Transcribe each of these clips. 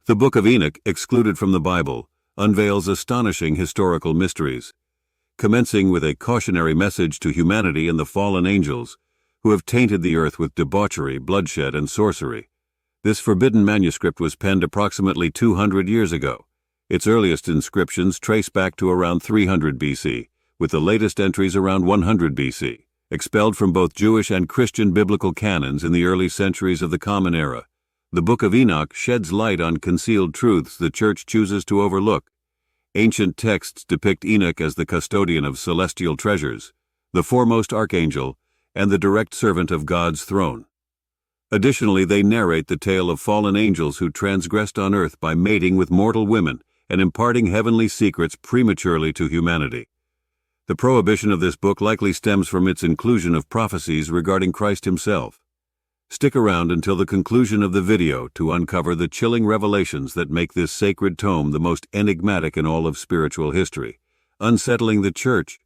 The Book of Enoch, excluded from the Bible, unveils astonishing historical mysteries, commencing with a cautionary message to humanity and the fallen angels, who have tainted the earth with debauchery, bloodshed, and sorcery. This forbidden manuscript was penned approximately 200 years ago. Its earliest inscriptions trace back to around 300 BC, with the latest entries around 100 BC, expelled from both Jewish and Christian biblical canons in the early centuries of the Common Era. The Book of Enoch sheds light on concealed truths the Church chooses to overlook. Ancient texts depict Enoch as the custodian of celestial treasures, the foremost archangel, and the direct servant of God's throne. Additionally, they narrate the tale of fallen angels who transgressed on earth by mating with mortal women and imparting heavenly secrets prematurely to humanity. The prohibition of this book likely stems from its inclusion of prophecies regarding Christ himself. Stick around until the conclusion of the video to uncover the chilling revelations that make this sacred tome the most enigmatic in all of spiritual history, unsettling the Church.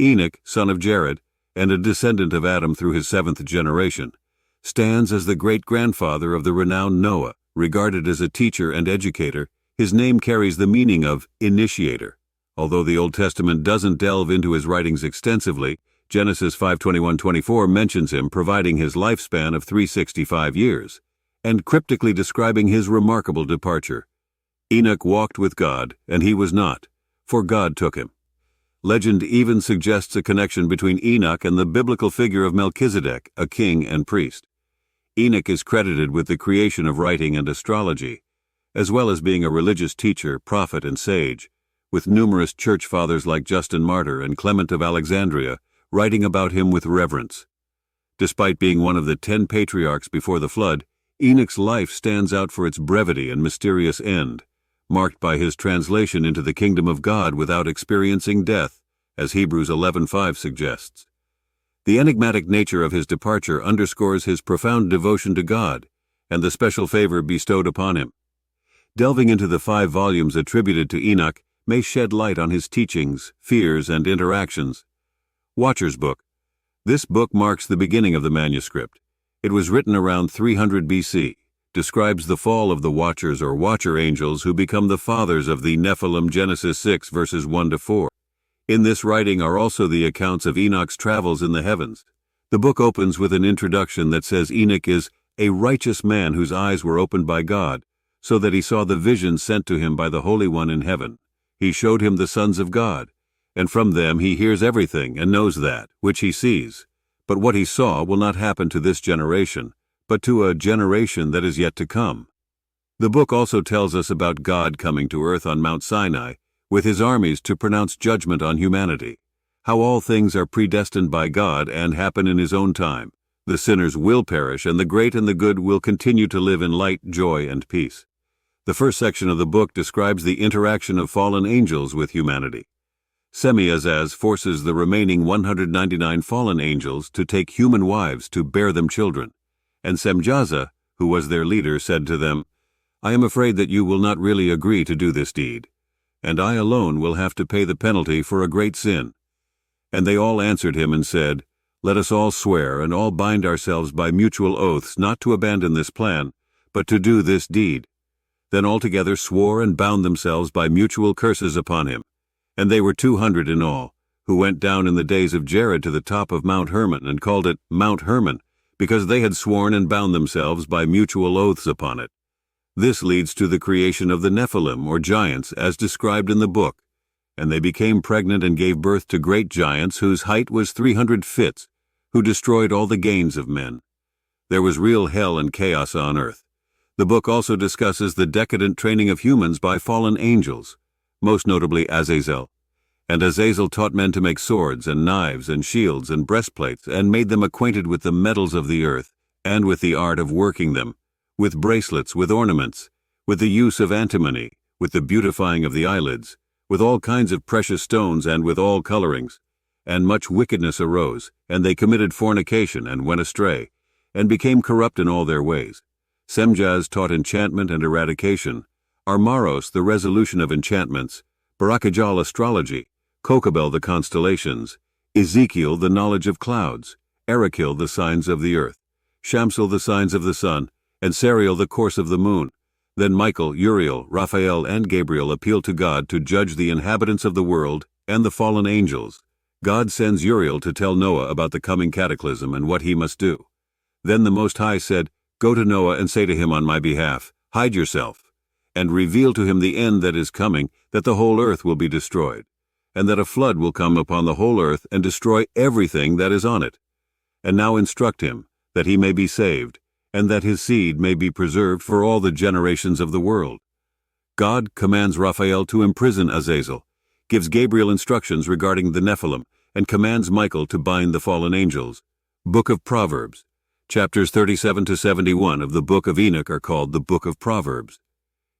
Enoch, son of Jared, and a descendant of Adam through his seventh generation, stands as the great-grandfather of the renowned Noah. Regarded as a teacher and educator, his name carries the meaning of initiator. Although the Old Testament doesn't delve into his writings extensively, Genesis 5:21-24 mentions him providing his lifespan of 365 years, and cryptically describing his remarkable departure. Enoch walked with God, and he was not, for God took him. Legend even suggests a connection between Enoch and the biblical figure of Melchizedek, a king and priest. Enoch is credited with the creation of writing and astrology, as well as being a religious teacher, prophet, and sage, with numerous church fathers like Justin Martyr and Clement of Alexandria writing about him with reverence. Despite being one of the 10 patriarchs before the flood, Enoch's life stands out for its brevity and mysterious end, marked by his translation into the kingdom of God without experiencing death, as Hebrews 11:5 suggests. The enigmatic nature of his departure underscores his profound devotion to God and the special favor bestowed upon him. Delving into the 5 volumes attributed to Enoch may shed light on his teachings, fears, and interactions. Watcher's Book. This book marks the beginning of the manuscript. It was written around 300 BC, describes the fall of the Watchers or Watcher angels who become the fathers of the Nephilim, Genesis 6 verses 1-4. In this writing are also the accounts of Enoch's travels in the heavens. The book opens with an introduction that says Enoch is a righteous man whose eyes were opened by God, so that he saw the vision sent to him by the Holy One in heaven. He showed him the sons of God, and from them he hears everything and knows that, which he sees. But what he saw will not happen to this generation, but to a generation that is yet to come. The book also tells us about God coming to earth on Mount Sinai, with his armies to pronounce judgment on humanity, how all things are predestined by God and happen in his own time. The sinners will perish, and the great and the good will continue to live in light, joy, and peace. The first section of the book describes the interaction of fallen angels with humanity. Semi-Azaz forces the remaining 199 fallen angels to take human wives to bear them children, and Semjaza, who was their leader, said to them, "I am afraid that you will not really agree to do this deed, and I alone will have to pay the penalty for a great sin." And they all answered him and said, "Let us all swear and all bind ourselves by mutual oaths not to abandon this plan, but to do this deed." Then all together swore and bound themselves by mutual curses upon him. And they were 200 in all, who went down in the days of Jared to the top of Mount Hermon and called it Mount Hermon, because they had sworn and bound themselves by mutual oaths upon it. This leads to the creation of the Nephilim, or giants, as described in the book. And they became pregnant and gave birth to great giants whose height was 300 fits, who destroyed all the gains of men. There was real hell and chaos on earth. The book also discusses the decadent training of humans by fallen angels, most notably Azazel. And Azazel taught men to make swords and knives and shields and breastplates, and made them acquainted with the metals of the earth, and with the art of working them, with bracelets, with ornaments, with the use of antimony, with the beautifying of the eyelids, with all kinds of precious stones, and with all colorings. And much wickedness arose, and they committed fornication, and went astray, and became corrupt in all their ways. Semjaz taught enchantment and eradication, Armaros the resolution of enchantments, Barakajal astrology, Kokabel the constellations, Ezekiel the knowledge of clouds, Erekil the signs of the earth, Shamsel the signs of the sun, and Serial the course of the moon. Then Michael, Uriel, Raphael, and Gabriel appeal to God to judge the inhabitants of the world and the fallen angels. God sends Uriel to tell Noah about the coming cataclysm and what he must do. Then the Most High said, "Go to Noah and say to him on my behalf, 'Hide yourself,' and reveal to him the end that is coming, that the whole earth will be destroyed, and that a flood will come upon the whole earth and destroy everything that is on it. And now instruct him, that he may be saved, and that his seed may be preserved for all the generations of the world." God commands Raphael to imprison Azazel, gives Gabriel instructions regarding the Nephilim, and commands Michael to bind the fallen angels. Book of Proverbs. Chapters 37 to 71 of the Book of Enoch are called the Book of Proverbs.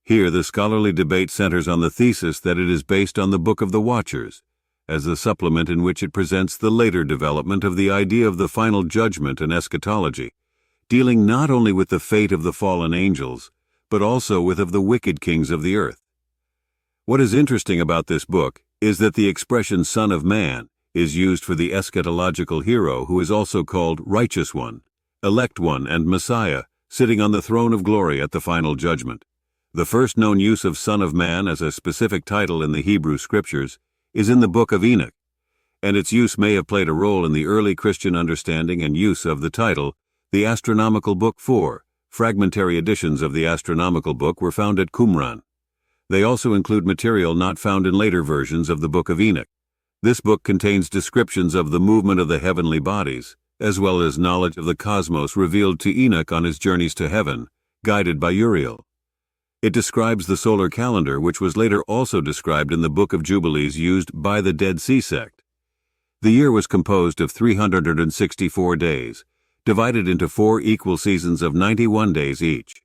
Here the scholarly debate centers on the thesis that it is based on the Book of the Watchers, as the supplement in which it presents the later development of the idea of the final judgment and eschatology, dealing not only with the fate of the fallen angels, but also with of the wicked kings of the earth. What is interesting about this book is that the expression Son of Man is used for the eschatological hero who is also called Righteous One, Elect One, and Messiah, sitting on the throne of glory at the final judgment. The first known use of Son of Man as a specific title in the Hebrew Scriptures is in the Book of Enoch, and its use may have played a role in the early Christian understanding and use of the title. The Astronomical Book 4, fragmentary editions of the Astronomical Book were found at Qumran. They also include material not found in later versions of the Book of Enoch. This book contains descriptions of the movement of the heavenly bodies, as well as knowledge of the cosmos revealed to Enoch on his journeys to heaven, guided by Uriel. It describes the solar calendar, which was later also described in the Book of Jubilees used by the Dead Sea sect. The year was composed of 364 days, divided into 4 equal seasons of 91 days each.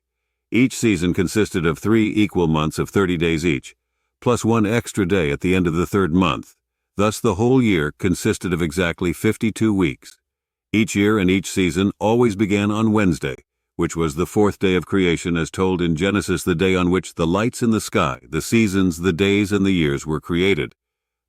Each season consisted of 3 equal months of 30 days each, plus 1 extra day at the end of the 3rd month. Thus the whole year consisted of exactly 52 weeks. Each year and each season always began on Wednesday, which was the 4th day of creation as told in Genesis, the day on which the lights in the sky, the seasons, the days, and the years were created.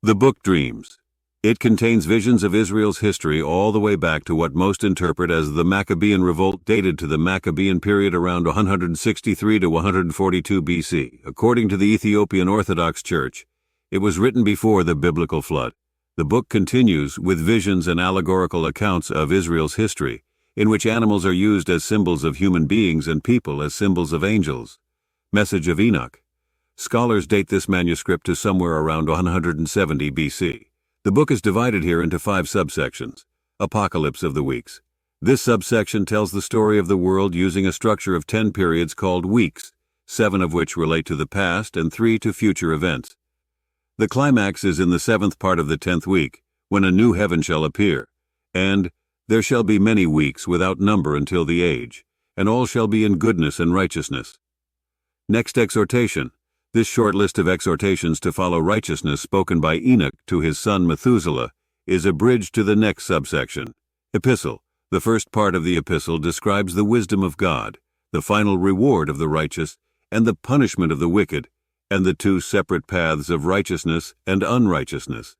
The book Dreams. It contains visions of Israel's history all the way back to what most interpret as the Maccabean revolt dated to the Maccabean period around 163 to 142 BC. According to the Ethiopian Orthodox Church, it was written before the biblical flood. The book continues with visions and allegorical accounts of Israel's history, in which animals are used as symbols of human beings and people as symbols of angels. Message of Enoch. Scholars date this manuscript to somewhere around 170 BC. The book is divided here into 5 subsections. Apocalypse of the Weeks. This subsection tells the story of the world using a structure of 10 periods called weeks, 7 of which relate to the past and 3 to future events. The climax is in the 7th part of the 10th week, when a new heaven shall appear, and there shall be many weeks without number until the age, and all shall be in goodness and righteousness. Next exhortation. This short list of exhortations to follow righteousness spoken by Enoch to his son Methuselah is a bridge to the next subsection. Epistle. The first part of the epistle describes the wisdom of God, the final reward of the righteous, and the punishment of the wicked, and the 2 separate paths of righteousness and unrighteousness.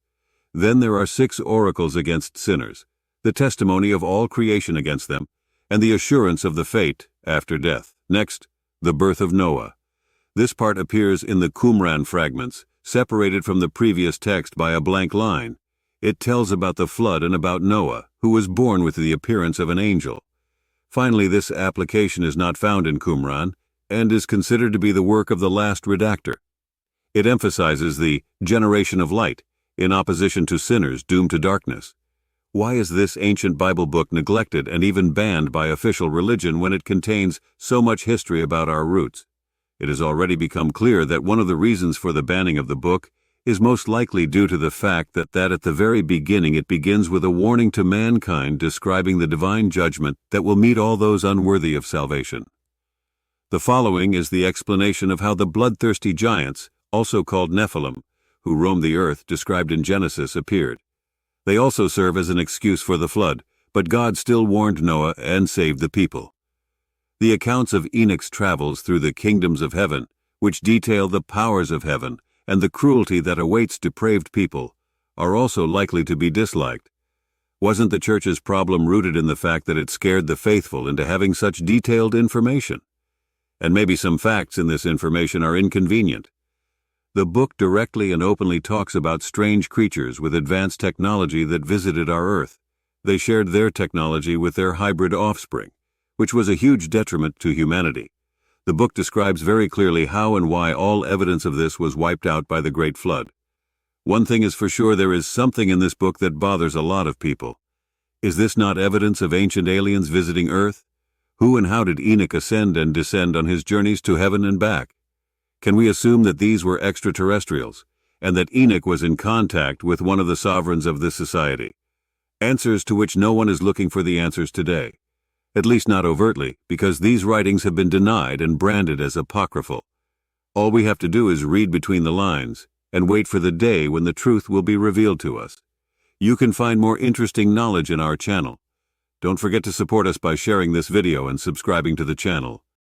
Then there are 6 oracles against sinners, the testimony of all creation against them, and the assurance of the fate after death. Next, the birth of Noah. This part appears in the Qumran fragments, separated from the previous text by a blank line. It tells about the flood and about Noah, who was born with the appearance of an angel. Finally, this application is not found in Qumran, and is considered to be the work of the last redactor. It emphasizes the generation of light, in opposition to sinners doomed to darkness. Why is this ancient Bible book neglected and even banned by official religion when it contains so much history about our roots? It has already become clear that one of the reasons for the banning of the book is most likely due to the fact that at the very beginning it begins with a warning to mankind describing the divine judgment that will meet all those unworthy of salvation. The following is the explanation of how the bloodthirsty giants, also called Nephilim, who roamed the earth described in Genesis, appeared. They also serve as an excuse for the flood, but God still warned Noah and saved the people. The accounts of Enoch's travels through the kingdoms of heaven, which detail the powers of heaven and the cruelty that awaits depraved people, are also likely to be disliked. Wasn't the church's problem rooted in the fact that it scared the faithful into having such detailed information? and maybe some facts in this information are inconvenient. The book directly and openly talks about strange creatures with advanced technology that visited our Earth. They shared their technology with their hybrid offspring, which was a huge detriment to humanity. The book describes very clearly how and why all evidence of this was wiped out by the Great Flood. One thing is for sure, there is something in this book that bothers a lot of people. Is this not evidence of ancient aliens visiting Earth? Who and how did Enoch ascend and descend on his journeys to heaven and back? Can we assume that these were extraterrestrials, and that Enoch was in contact with one of the sovereigns of this society? Answers to which no one is looking for the answers today. At least not overtly, because these writings have been denied and branded as apocryphal. All we have to do is read between the lines and wait for the day when the truth will be revealed to us. You can find more interesting knowledge in our channel. Don't forget to support us by sharing this video and subscribing to the channel.